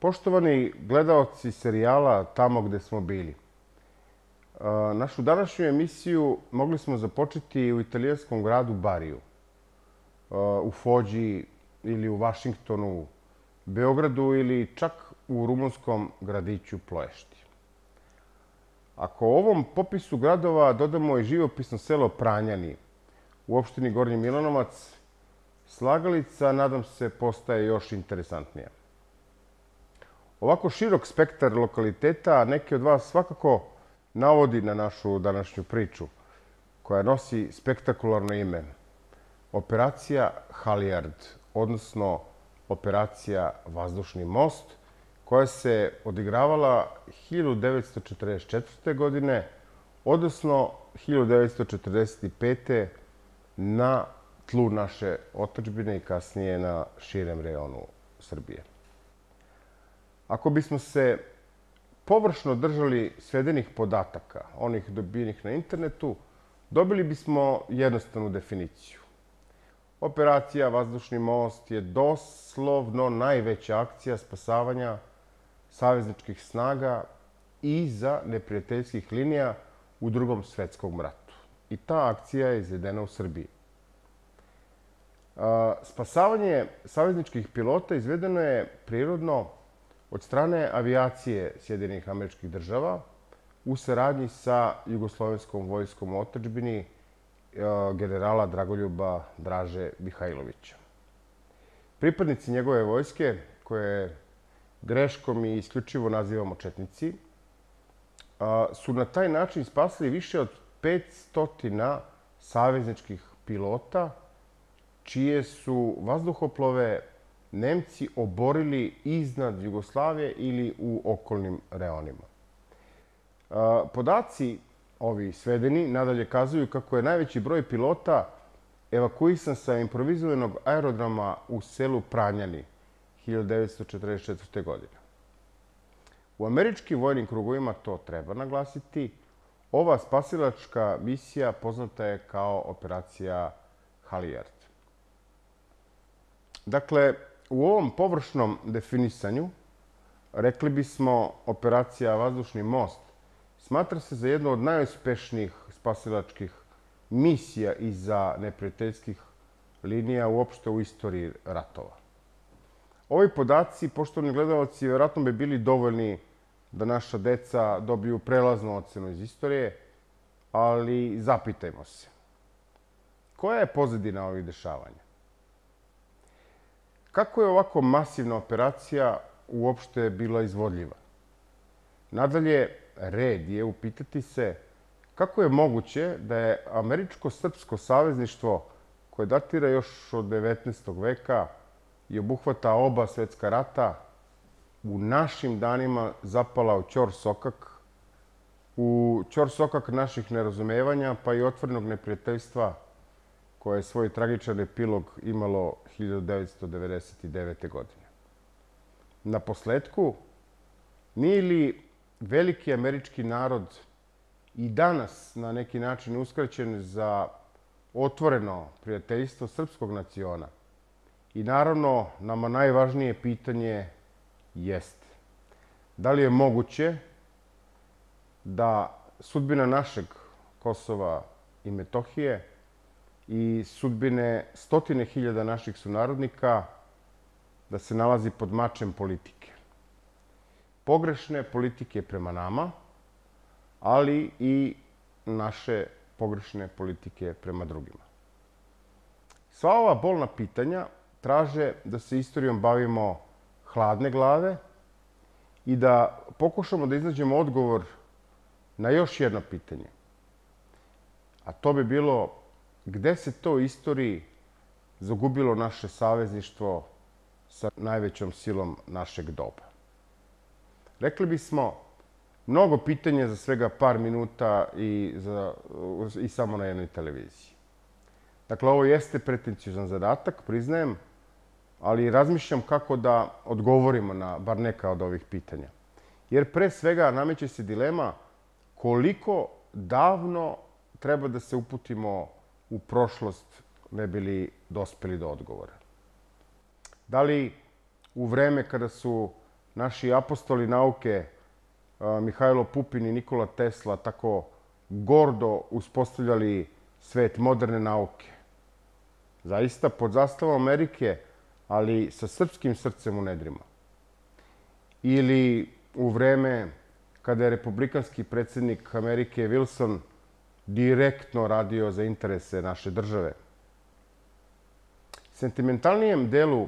Poštovani gledaoci serijala Tamo gde smo bili, našu današnju emisiju mogli smo započeti u italijanskom gradu Bariju, u Fođi ili u Vašingtonu, Beogradu ili čak u rumunskom gradiću Ploješti. Ako ovom popisu gradova dodamo i živopisno selo Pranjani u opštini Gornji Milanovac, slagalica, nadam se, postaje još interesantnija. Ovako širok spektar lokaliteta neki od vas svakako navodi na našu današnju priču, koja nosi spektakularno ime Operacija Halijard, odnosno Operacija Vazdušni most, koja se odigravala 1944. godine, odnosno 1945. na tlu naše otadžbine i kasnije na širem reonu Srbije. Ako bismo se površno držali svedenih podataka, onih dobijenih na internetu, dobili bismo jednostavnu definiciju. Operacija Vazdušni most je doslovno najveća akcija spasavanja savezničkih snaga iza neprijateljskih linija u Drugom svetskom ratu. I ta akcija je izvedena u Srbiji. Spasavanje savezničkih pilota izvedeno je prirodno od strane avijacije Sjedinjenih Američkih Država u saradnji sa jugoslovenskom vojskom u otadžbini generala Dragoljuba Draže Mihajlovića. Pripadnici njegove vojske, koje greškom i isključivo nazivamo četnici, su na taj način spasili više od 500 savezničkih pilota, čije su vazduhoplove Nemci oborili iznad Jugoslavije ili u okolnim reonima. Podaci ovi svedeni nadalje kazuju kako je najveći broj pilota evakuisan sa improvizovanog aerodroma u selu Pranjani 1944. godine. U američkim vojnim krugovima, to treba naglasiti, ova spasilačka misija poznata je kao Operacija Halijard. Dakle, u ovom površnom definisanju, rekli bismo, Operacija Vazdušni most smatra se za jednu od najuspešnijih spasilačkih misija iza neprijateljskih linija uopšte u istoriji ratova. Ovi podaci, poštovani gledalci, vjerojatno bi bili dovoljni da naša deca dobiju prelaznu ocenu iz istorije, ali zapitajmo se. Koja je pozadina ovih dešavanja? Kako je ovako masivna operacija uopšte bila izvodljiva? Nadalje, red je upitati se kako je moguće da je američko-srpsko savezništvo, koje datira još od 19. veka i obuhvata oba svetska rata, u našim danima zapala u ćorsokak naših nerazumevanja, pa i otvorenog neprijateljstva, koje je svoj tragičan epilog imalo 1999. godine. Naposletku, nije li veliki američki narod i danas na neki način uskraćen za otvoreno prijateljstvo srpskog naciona? I naravno, nama najvažnije pitanje jeste da li je moguće da sudbina našeg Kosova i Metohije i sudbine stotine hiljada naših sunarodnika da se nalazi pod mačem politike. Pogrešne politike prema nama, ali i naše pogrešne politike prema drugima. Sva ova bolna pitanja traže da se istorijom bavimo hladne glave i da pokušamo da iznađemo odgovor na još jedno pitanje. A to bi bilo gde se to u istoriji zagubilo naše savezništvo sa najvećom silom našeg doba. Rekli bismo, mnogo pitanja za svega par minuta i samo na jednoj televiziji. Dakle, ovo jeste pretenciozan zadatak, priznajem, ali razmišljam kako da odgovorimo na bar neka od ovih pitanja. Jer pre svega nameće se dilema koliko davno treba da se uputimo u prošlost ne bi li dospeli do odgovora. Da li u vreme kada su naši apostoli nauke Mihajlo Pupin i Nikola Tesla tako gordo uspostavljali svet moderne nauke. Zaista pod zastavom Amerike, ali sa srpskim srcem u nedrima. Ili u vreme kada je republikanski predsjednik Amerike Wilson direktno radio za interese naše države. Sentimentalnijem delu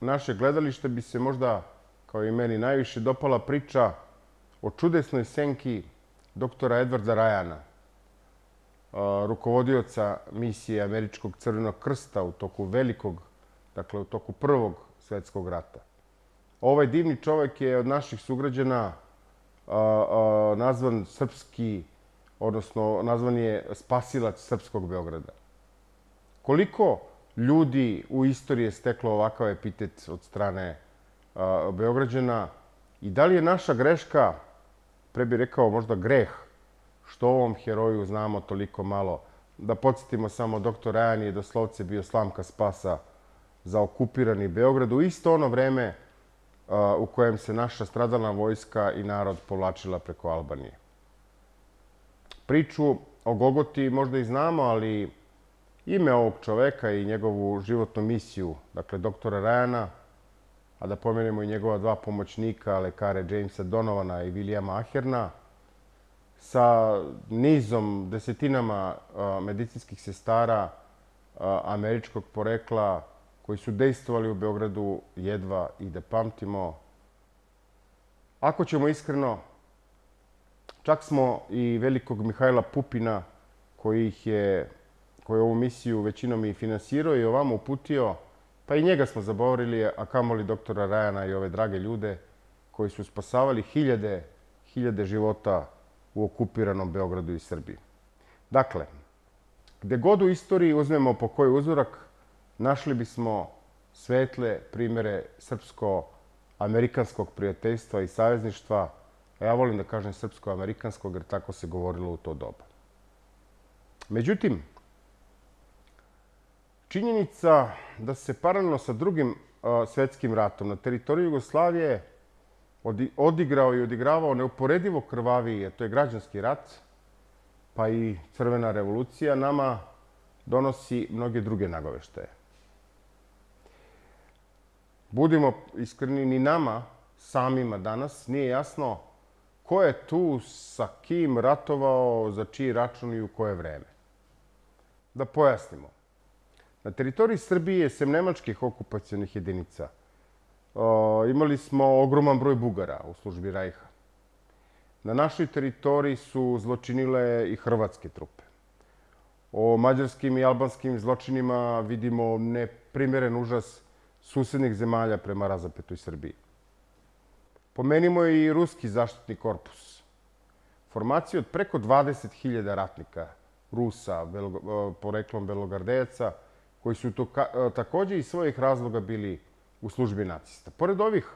naše gledalište bi se možda, kao i meni, najviše dopala priča o čudesnoj senki doktora Edvarda Ryana, rukovodioca misije Američkog crvenog krsta u toku u toku Prvog svetskog rata. Ovaj divni čovjek je od naših sugrađana nazvan srpski, odnosno nazvan je spasilac srpskog Beograda. Koliko ljudi u istoriji je steklo ovakav epitet od strane Beograđana i da li je naša greška, pre bih rekao možda greh, što o ovom heroju znamo toliko malo. Da podsjetimo samo, doktor Ryan je doslovce bio slamka spasa za okupirani Beograd u isto ono vreme u kojem se naša stradalna vojska i narod povlačila preko Albanije. Priču o Golgoti možda i znamo, ali ime ovog čoveka i njegovu životnu misiju, dakle doktora Ryana, a da pomenemo i njegova dva pomoćnika, lekare Jamesa Donovana i Williama Aherna, sa nizom, desetinama medicinskih sestara američkog porekla koji su dejstvovali u Beogradu, jedva i da pamtimo. Ako ćemo iskreno, čak smo i velikog Mihajla Pupina, koji je ovu misiju većinom i finansirao i ovamo uputio, pa i njega smo zaboravili, a kamoli doktora Ryana i ove drage ljude koji su spasavali hiljade života u okupiranom Beogradu i Srbiji. Dakle, gde god u istoriji uzmemo po koji uzorak, našli bismo svetle primere srpsko-amerikanskog prijateljstva i savezništva, a ja volim da kažem srpsko-amerikanskog, jer tako se govorilo u to doba. Međutim, činjenica da se paralelno sa Drugim svetskim ratom na teritoriji Jugoslavije odigrao i odigravao neuporedivo krvaviji, a to je građanski rat, pa i crvena revolucija, nama donosi mnoge druge nagoveštaje. Budimo iskreni, ni nama samima danas nije jasno ko je tu sa kim ratovao, za čiji račun i u koje vreme. Da pojasnimo. Na teritoriji Srbije, sem nemačkih okupacionih jedinica, imali smo ogroman broj Bugara u službi Rajha. Na našoj teritoriji su zločinile i hrvatske trupe. O mađarskim i albanskim zločinima vidimo neprimeren užas susednih zemalja prema razapetoj Srbiji. Pomenimo i ruski zaštitni korpus. Formacija od preko 20.000 ratnika, Rusa, poreklom Belogardejaca, koji su takođe iz svojih razloga bili u službi nacista. Pored ovih,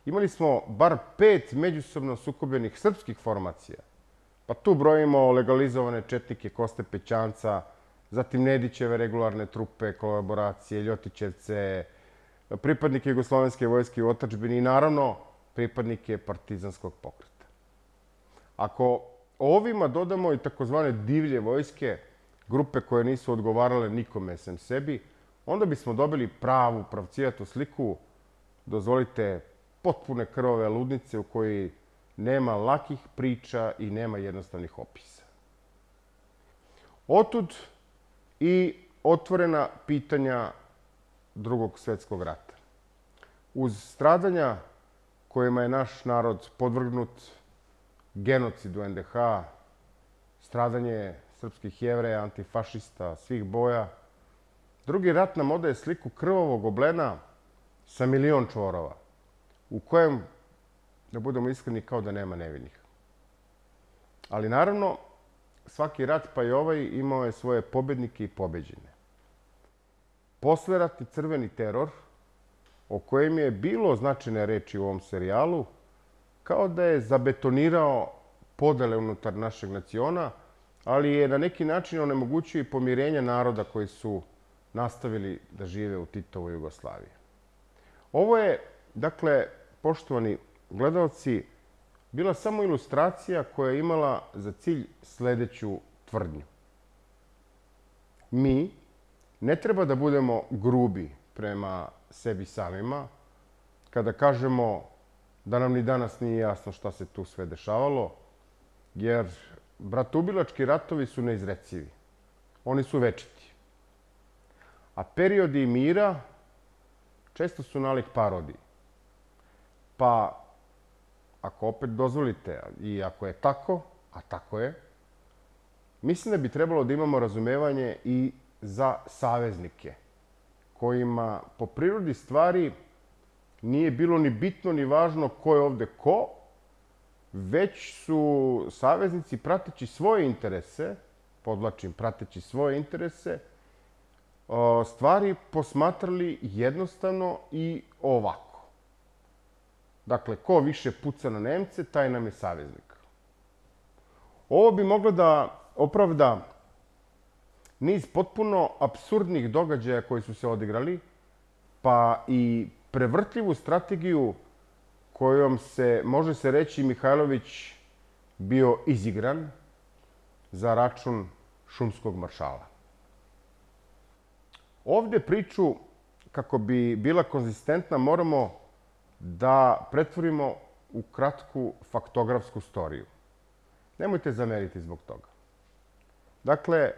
imali smo bar 5 međusobno sukobljenih srpskih formacija. Pa tu brojimo legalizovane četnike Koste Pećanca, zatim Nedićeve regularne trupe, kolaboracije, Ljotićevce, pripadnike Jugoslovenske vojske u otadžbini i naravno pripadnike partizanskog pokreta. Ako ovima dodamo i takozvane divlje vojske, grupe koje nisu odgovarale nikome sem sebi, onda bismo dobili pravu, pravcijatu sliku, dozvolite, potpune krvave ludnice u kojoj nema lakih priča i nema jednostavnih opisa. Otud i otvorena pitanja Drugog svetskog rata. Uz stradanja kojima je naš narod podvrgnut genocidu NDH, stradanje srpskih Jevreja, antifašista, svih boja, Drugi rat nam odaje sliku krvavog oblena sa milion čvorova, u kojem, da budemo iskreni, kao da nema nevinih. Ali naravno, svaki rat, pa i ovaj, imao je svoje pobednike i pobeđene. Posleratni crveni teror, o kojem je bilo značajne reči u ovom serijalu, kao da je zabetonirao podele unutar našeg naciona, ali je na neki način onemogućio i pomirenja naroda koji su nastavili da žive u Titovoj Jugoslaviji. Ovo je, dakle, poštovani gledalci, bila samo ilustracija koja je imala za cilj sledeću tvrdnju. Mi ne treba da budemo grubi prema sebi samima kada kažemo da nam ni danas nije jasno šta se tu sve dešavalo, jer bratoubilački ratovi su neizrecivi. Oni su večiti. A periodi mira često su nalik parodiji. Pa, ako opet dozvolite, i ako je tako, a tako je, mislim da bi trebalo da imamo razumevanje i za saveznike, kojima po prirodi stvari nije bilo ni bitno ni važno ko je ovde ko, već su saveznici prateći svoje interese, podvlačim, prateći svoje interese, stvari posmatrali jednostavno i ovako. Dakle, ko više puca na Nemce, taj nam je saveznik. Ovo bi moglo da opravda niz potpuno apsurdnih događaja koji su se odigrali, pa i prevrtljivu strategiju kojom se, može se reći, Mihajlović bio izigran za račun šumskog maršala. Ovde priču, kako bi bila konzistentna, moramo da pretvorimo u kratku faktografsku storiju. Nemojte zameriti zbog toga. Dakle,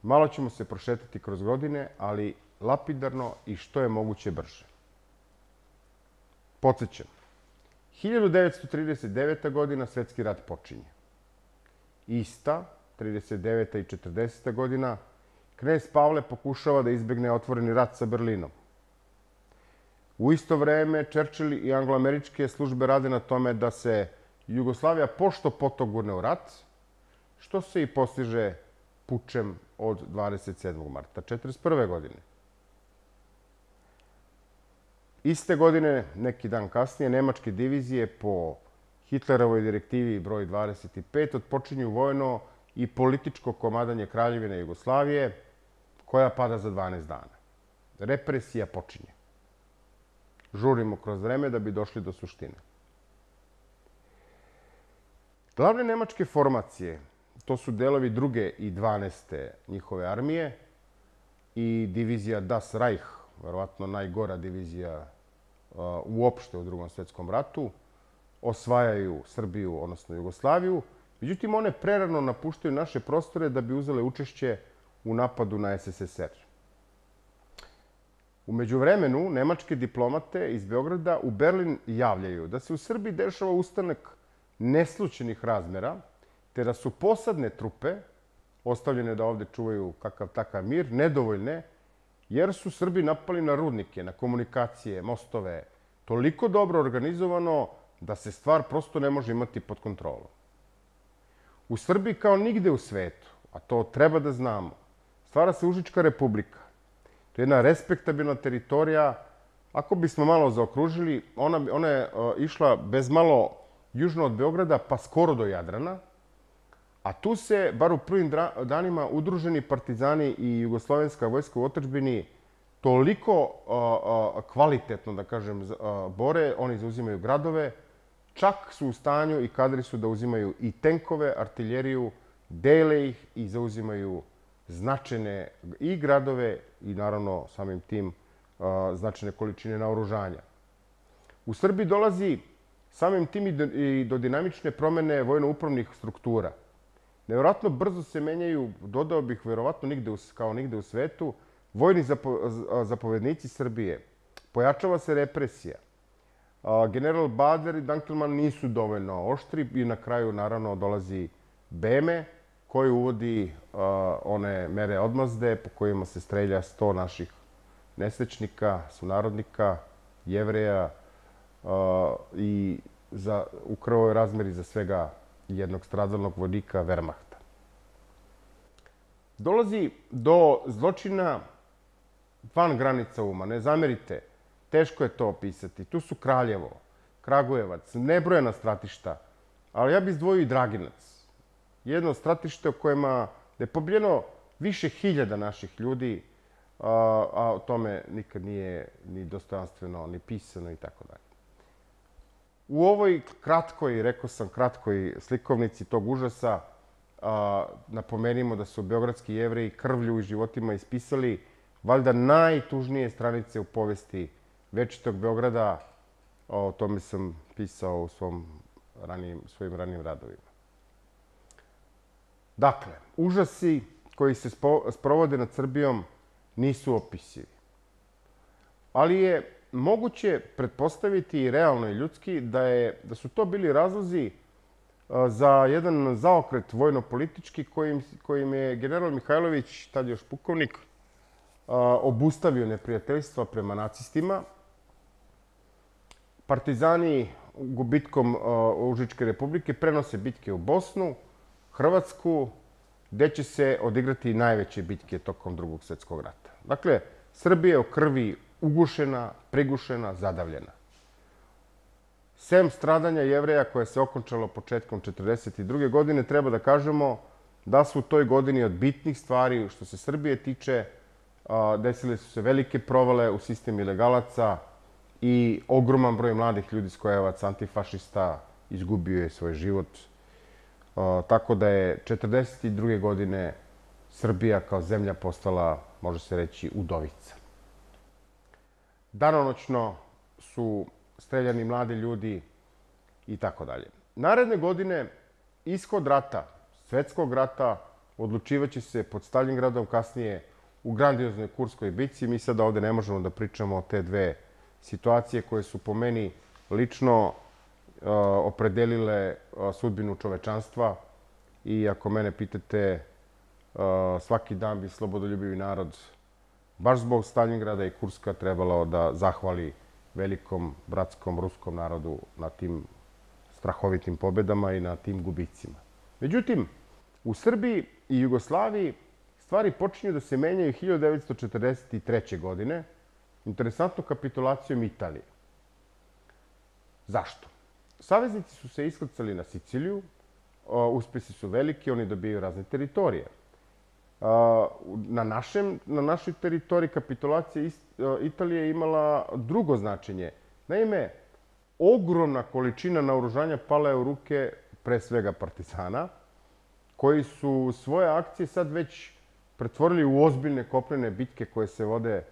malo ćemo se prošetati kroz godine, ali lapidarno i što je moguće brže. Podsećam, 1939. godina Svetski rat počinje. Ista, 39. i 40. godina, knez Pavle pokušava da izbegne otvoreni rat sa Berlinom. U isto vreme, Churchill i angloameričke službe rade na tome da se Jugoslavija pošto poto gurne u rat, što se i postiže pučem od 27. marta 1941. godine. Iste godine, neki dan kasnije, nemačke divizije po Hitlerovoj direktivi broj 25 odpočinju vojno i političko komadanje Kraljevine Jugoslavije, koja pada za 12 dana. Represija počinje. Žurimo kroz vreme da bi došli do suštine. Glavne nemačke formacije, to su delovi 2. i 12. njihove armije i divizija Das Reich, verovatno najgora divizija uopšte u Drugom svetskom ratu, osvajaju Srbiju, odnosno Jugoslaviju. Međutim, one prerano napuštaju naše prostore da bi uzele učešće u napadu na SSSR. U međuvremenu, nemačke diplomate iz Beograda u Berlin javljaju da se u Srbiji dešava ustanak neslućenih razmera, te da su posadne trupe, ostavljene da ovde čuvaju kakav takav mir, nedovoljne, jer su Srbi napali na rudnike, na komunikacije, mostove, toliko dobro organizovano da se stvar prosto ne može imati pod kontrolom. U Srbiji kao nigde u svetu, a to treba da znamo, stvara se Užička republika. To je jedna respektabilna teritorija. Ako bismo malo zaokružili, ona je išla bez malo južno od Beograda pa skoro do Jadrana, a tu se, bar u prvim danima, udruženi partizani i jugoslovenska vojska u otadžbini toliko kvalitetno, da kažem, bore, oni zauzimaju gradove, čak su u stanju i kadri su da uzimaju i tenkove, artiljeriju, dele ih i zauzimaju značajne i gradove i naravno samim tim značajne količine naoružanja. U Srbiji dolazi samim tim i do dinamične promene vojno-upravnih struktura. Nevjerojatno brzo se menjaju, dodao bih verovatno kao nigde u svetu, vojni zapovednici Srbije. Pojačava se represija. General Bader i Dankelman nisu dovoljno oštri i na kraju naravno dolazi Beme koji uvodi one mere odmazde po kojima se strelja 100 naših nesrećnika, sunarodnika, Jevreja i u krvovoj razmeri za svega jednog stradalnog vojnika Wehrmachta. Dolazi do zločina van granica uma. Ne zamerite, teško je to opisati. Tu su Kraljevo, Kragujevac, nebrojena stratišta, ali ja bih izdvojio i Draginac. Jedno stratište u kojima je pobijeno više hiljada naših ljudi, a o tome nikad nije ni dostojanstveno, ni pisano i tako dalje. U ovoj kratkoj, rekao sam, kratkoj slikovnici tog užasa napomenimo da su beogradski Jevreji krvlju i životima ispisali valjda najtužnije stranice u povesti večitog Beograda. O tome sam pisao u svojim ranijim radovima. Dakle, užasi koji se sprovode nad Srbijom nisu opisivi. Ali je moguće pretpostaviti i realno i ljudski da su to bili razlozi za jedan zaokret vojno-politički kojim je general Mihajlović, tad još pukovnik, obustavio neprijateljstva prema nacistima. Partizani gubitkom Užičke republike prenose bitke u Bosnu, Hrvatsku, gde će se odigrati najveće bitke tokom Drugog svjetskog rata. Dakle, Srbija je u krvi ugušena, prigušena, zadavljena. Sem stradanja Jevreja koje se okončalo početkom 1942. godine, treba da kažemo da su u toj godini od bitnih stvari, što se Srbije tiče, desile su se velike provale u sistem ilegalaca i ogroman broj mladih ljudi skojevaca, antifašista, izgubio je svoj život. Tako da je 1942. godine Srbija kao zemlja postala, može se reći, udovica. Danonoćno su streljani mladi ljudi i tako dalje. Naredne godine ishod rata, svetskog rata, odlučivaće se pod Staljingradom, kasnije u grandioznoj Kurskoj bici. Mi sada ovde ne možemo da pričamo o te dve situacije koje su po meni lično opredelile sudbinu čovečanstva i ako mene pitate, svaki dan bi slobodoljubivi narod baš zbog Staljingrada i Kurska trebalo da zahvali velikom bratskom ruskom narodu na tim strahovitim pobedama i na tim gubicima. Međutim, u Srbiji i Jugoslaviji stvari počinju da se menjaju 1943. godine, interesantno kapitulacijom Italije. Zašto? Saveznici su se iskrcali na Siciliju, uspesi su veliki, oni dobijaju razne teritorije. Na našoj teritoriji kapitulacija Italije je imala drugo značenje. Naime, ogromna količina naoružanja pala je u ruke pre svega partizana, koji su svoje akcije sad već pretvorili u ozbiljne kopnene bitke koje se vode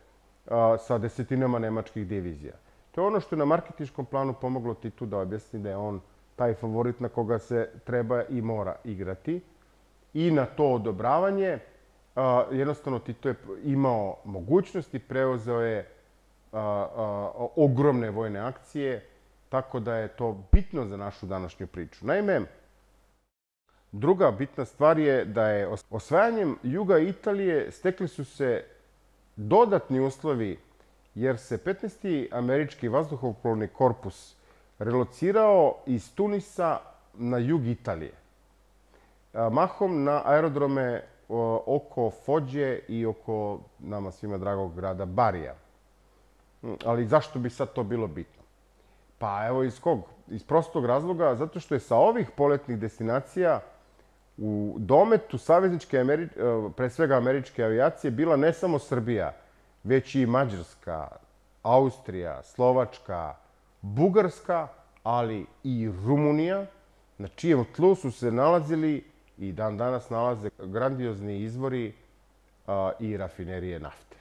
sa desetinama nemačkih divizija. To je ono što je na marketinškom planu pomoglo Titu da objasni da je on taj favorit na koga se treba i mora igrati. I na to odobravanje jednostavno Tito je imao mogućnosti, preuzeo je ogromne vojne akcije, tako da je to bitno za našu današnju priču. Naime, druga bitna stvar je da je osvajanjem juga Italije stekli su se dodatni uslovi, jer se 15. američki vazduhoplovni korpus relocirao iz Tunisa na jug Italije. Mahom na aerodrome oko Fođe i oko nama svima dragog grada Barija. Ali zašto bi sad to bilo bitno? Pa evo iz kog? Iz prostog razloga, zato što je sa ovih poletnih destinacija u dometu savezničke, pre svega američke avijacije, bila ne samo Srbija, već i Mađarska, Austrija, Slovačka, Bugarska, ali i Rumunija, na čijem tlu su se nalazili i dan danas nalaze grandiozni izvori i rafinerije nafte.